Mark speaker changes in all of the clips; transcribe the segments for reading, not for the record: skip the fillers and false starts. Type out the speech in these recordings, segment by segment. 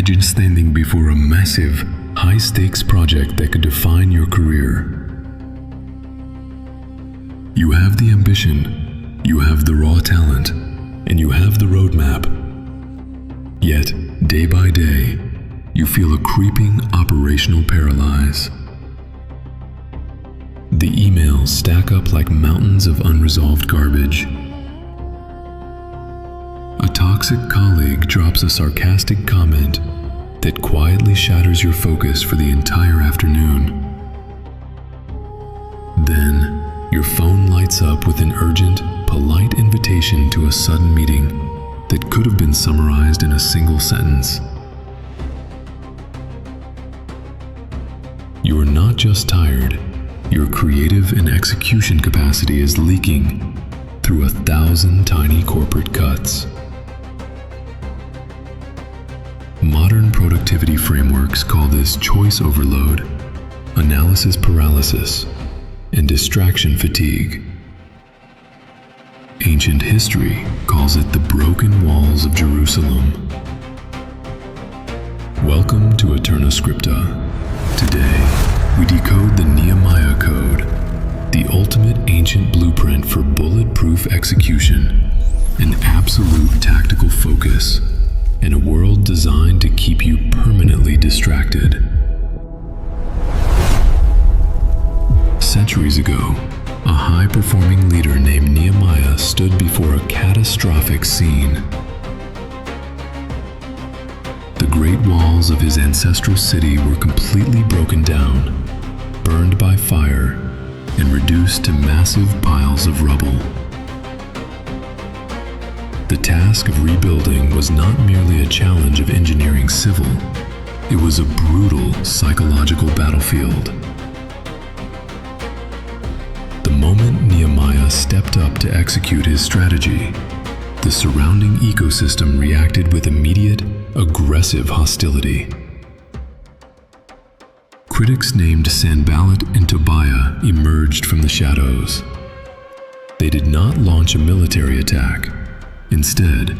Speaker 1: Imagine standing before a massive, high-stakes project that could define your career. You have the ambition, you have the raw talent, and you have the roadmap. Yet, day by day, you feel a creeping operational paralysis. The emails stack up like mountains of unresolved garbage. A toxic colleague drops a sarcastic comment that quietly shatters your focus for the entire afternoon. Then, your phone lights up with an urgent, polite invitation to a sudden meeting that could have been summarized in a single sentence. You are not just tired, your creative and execution capacity is leaking through 1,000 tiny corporate cuts. Modern productivity frameworks call this choice overload, analysis paralysis, and distraction fatigue. Ancient history calls it the broken walls of Jerusalem. Welcome to Aeterna.scripta. Today, we decode the Nehemiah Code, the ultimate ancient blueprint for bulletproof execution, an absolute tactical focus, in a world designed to keep you permanently distracted. Centuries ago, a high-performing leader named Nehemiah stood before a catastrophic scene. The great walls of his ancestral city were completely broken down, burned by fire, and reduced to massive piles of rubble. The task of rebuilding was not merely a challenge of engineering civil, it was a brutal psychological battlefield. The moment Nehemiah stepped up to execute his strategy, the surrounding ecosystem reacted with immediate, aggressive hostility. Critics named Sanballat and Tobiah emerged from the shadows. They did not launch a military attack. Instead,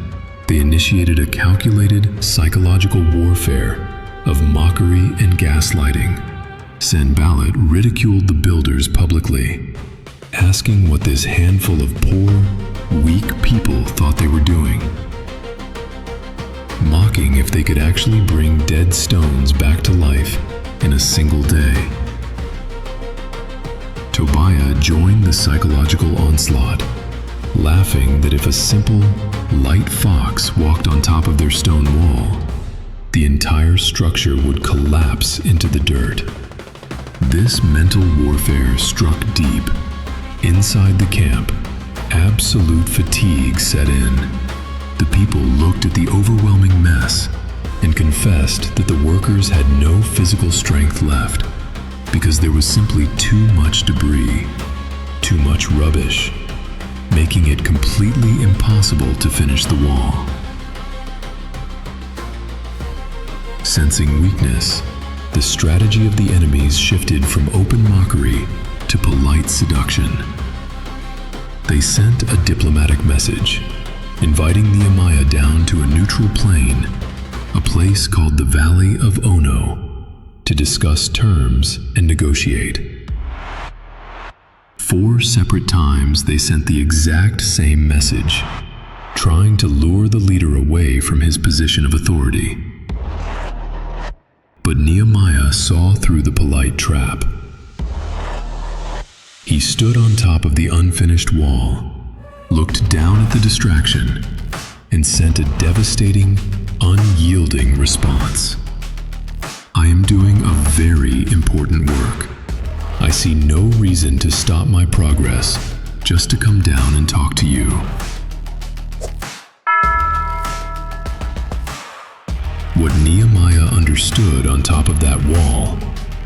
Speaker 1: they initiated a calculated psychological warfare of mockery and gaslighting. Sanballat ridiculed the builders publicly, asking what this handful of poor, weak people thought they were doing, mocking if they could actually bring dead stones back to life in a single day. Tobiah joined the psychological onslaught, laughing that if a simple, light fox walked on top of their stone wall, the entire structure would collapse into the dirt. This mental warfare struck deep. Inside the camp, absolute fatigue set in. The people looked at the overwhelming mess and confessed that the workers had no physical strength left because there was simply too much debris, too much rubbish, making it completely impossible to finish the wall. Sensing weakness, the strategy of the enemies shifted from open mockery to polite seduction. They sent a diplomatic message, inviting Nehemiah down to a neutral plain, a place called the Valley of Ono, to discuss terms and negotiate. 4 separate times they sent the exact same message, trying to lure the leader away from his position of authority. But Nehemiah saw through the polite trap. He stood on top of the unfinished wall, looked down at the distraction, and sent a devastating, unyielding response. I am doing a very important work. I see no reason to stop my progress just to come down and talk to you. What Nehemiah understood on top of that wall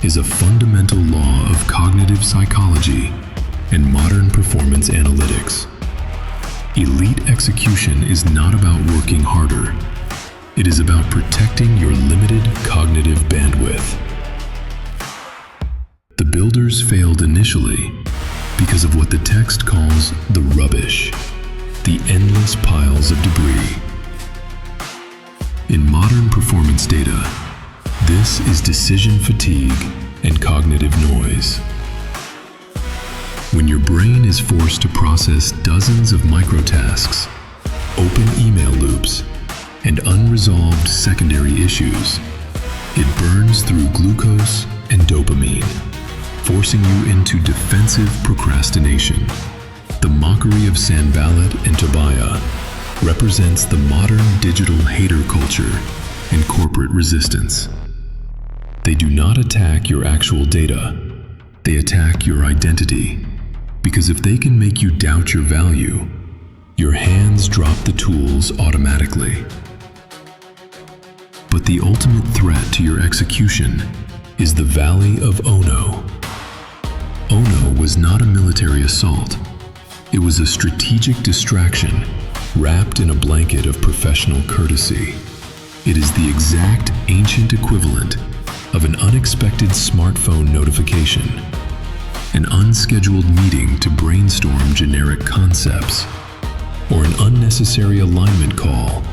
Speaker 1: is a fundamental law of cognitive psychology and modern performance analytics. Elite execution is not about working harder. It is about protecting your limited cognitive bandwidth. The builders failed initially because of what the text calls the rubbish, the endless piles of debris. In modern performance data. This is decision fatigue and cognitive noise. When your brain is forced to process dozens of microtasks, open email loops, and unresolved secondary issues, it burns through glucose and dopamine, forcing you into defensive procrastination. The mockery of Sanballat and Tobiah represents the modern digital hater culture and corporate resistance. They do not attack your actual data, they attack your identity. Because if they can make you doubt your value, your hands drop the tools automatically. But the ultimate threat to your execution is the Valley of Ono. Ono was not a military assault. It was a strategic distraction wrapped in a blanket of professional courtesy. It is the exact ancient equivalent of an unexpected smartphone notification, an unscheduled meeting to brainstorm generic concepts, or an unnecessary alignment call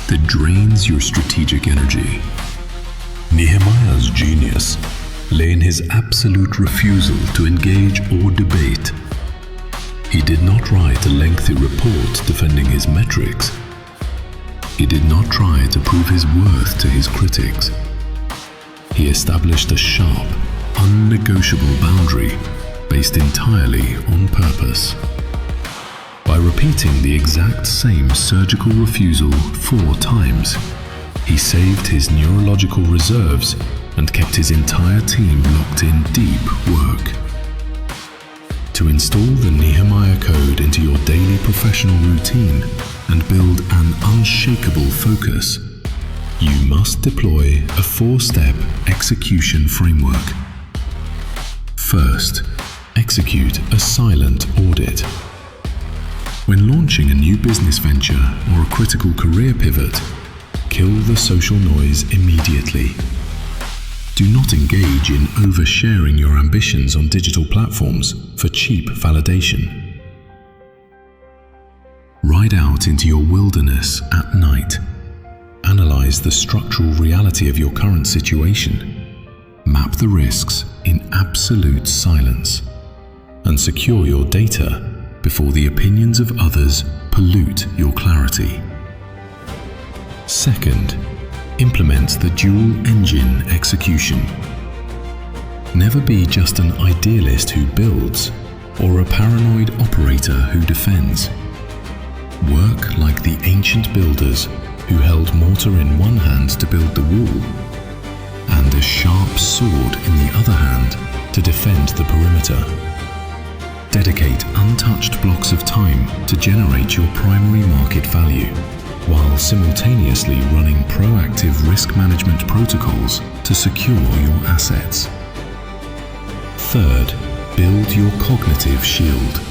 Speaker 1: that drains your strategic energy. Nehemiah's genius lay in his absolute refusal to engage or debate. He did not write a lengthy report defending his metrics. He did not try to prove his worth to his critics. He established a sharp, unnegotiable boundary based entirely on purpose. By repeating the exact same surgical refusal 4 times, he saved his neurological reserves and kept his entire team locked in deep work. To install the Nehemiah Code into your daily professional routine and build an unshakable focus, you must deploy a 4-step execution framework. First, execute a silent audit. When launching a new business venture or a critical career pivot, kill the social noise immediately. Do not engage in oversharing your ambitions on digital platforms for cheap validation. Ride out into your wilderness at night. Analyze the structural reality of your current situation. Map the risks in absolute silence. And secure your data before the opinions of others pollute your clarity. Second, implement the dual engine execution. Never be just an idealist who builds or a paranoid operator who defends. Work like the ancient builders who held mortar in one hand to build the wall and a sharp sword in the other hand to defend the perimeter. Dedicate untouched blocks of time to generate your primary market value, while simultaneously running proactive risk management protocols to secure your assets. Third, build your cognitive shield.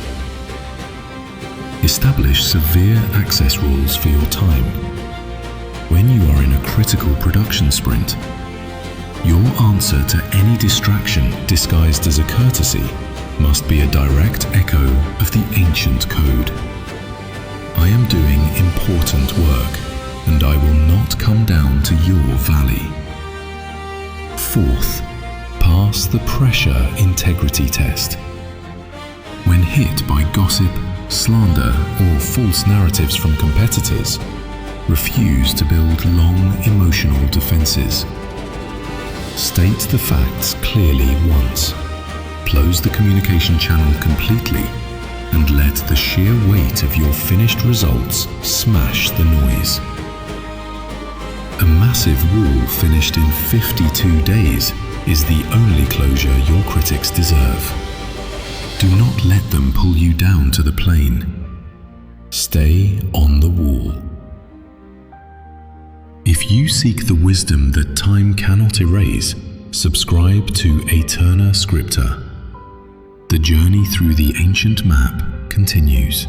Speaker 1: Establish severe access rules for your time. When you are in a critical production sprint, your answer to any distraction disguised as a courtesy must be a direct echo of the ancient code. I am doing important work, and I will not come down to your valley. Fourth, pass the pressure integrity test. When hit by gossip, slander, or false narratives from competitors, refuse to build long emotional defenses. State the facts clearly once. Close the communication channel completely and let the sheer weight of your finished results smash the noise. A massive wall finished in 52 days is the only closure your critics deserve. Do not let them pull you down to the plain. Stay on the wall. If you seek the wisdom that time cannot erase, subscribe to Aeterna.scripta. The journey through the ancient map continues.